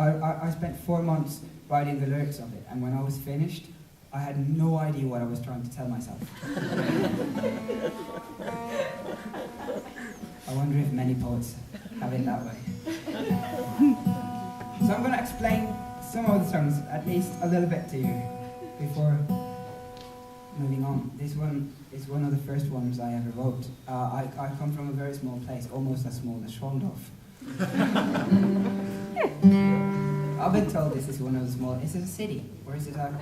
I spent 4 months writing the lyrics of it, and when I was finished, I had no idea what I was trying to tell myself. I wonder if many poets have it that way. So I'm going to explain some of the songs, at least a little bit to you, before moving on. This one is one of the first ones I ever wrote. I come from a very small place, almost as small as Schorndorf. I've been told this is one of the small. Is it a city or is it a?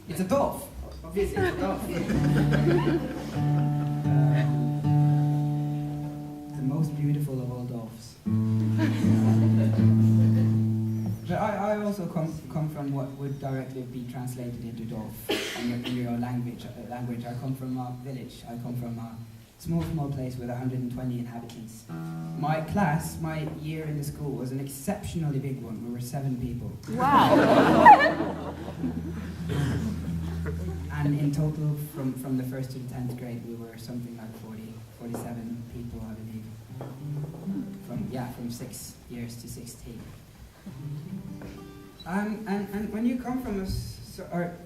It's a Dorf. Obviously, it's a Dorf. The most beautiful of all Dorfs. But I also come from what would directly be translated into Dorf in your language. I come from a village. I come from a small place with 120 inhabitants. My class, my year in the school, was an exceptionally big one. We were 7 people. Wow! And in total, from the 1st to the 10th grade, we were something like 47 people, I believe. From 6 years to 16. And when you come from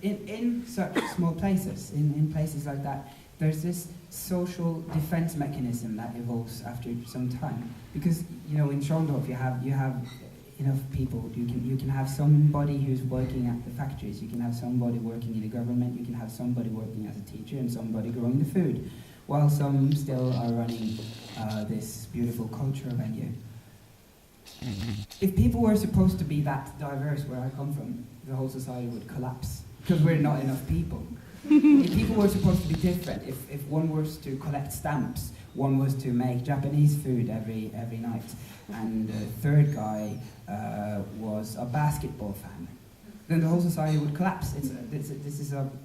in such small places, in places like that, there's this social defense mechanism that evolves after some time. Because in Schorndorf you have enough people. You can have somebody who's working at the factories. You can have somebody working in the government. You can have somebody working as a teacher and somebody growing the food, while some still are running this beautiful cultural venue. If people were supposed to be that diverse where I come from, the whole society would collapse because we're not enough people. If people were supposed to be different, if one was to collect stamps, one was to make Japanese food every night, and the third guy was a basketball fan, then the whole society would collapse.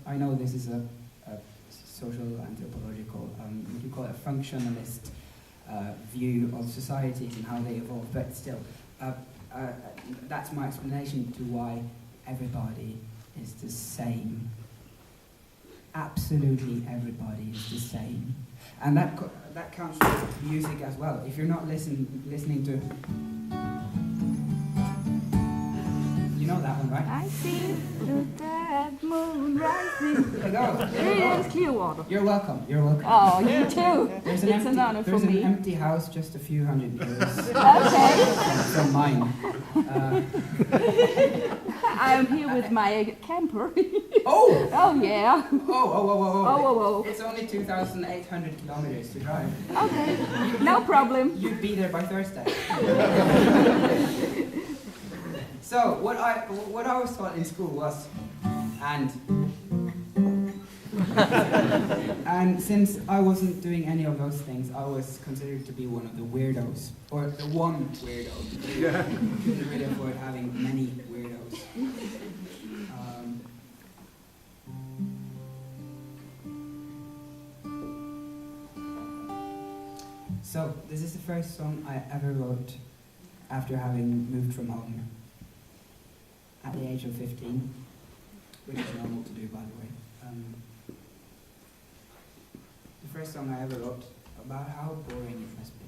I know this is a social anthropological, what do you call it, a functionalist view of societies and how they evolve, but still, that's my explanation to why everybody is the same. Absolutely everybody is the same, and that counts for music as well. If you're not listening to, you know that one, right? I see the dead moon rising. Hello. It is Clearwater. You're welcome. You're welcome. Oh, you too. There's It's an honor for an me. empty house just a few hundred meters Okay. from mine. I'm here with my camper. Oh! Oh yeah. Oh. It's only 2,800 kilometers to drive. Okay. No problem. You'd be there by Thursday. So what I was taught in school was, and since I wasn't doing any of those things, I was considered to be one of the weirdos, or the one weirdo. Couldn't really afford having many weirdos. So this is the first song I ever wrote after having moved from home at the age of 15, which is normal to do, by the way. The first song I ever wrote about how boring it must be.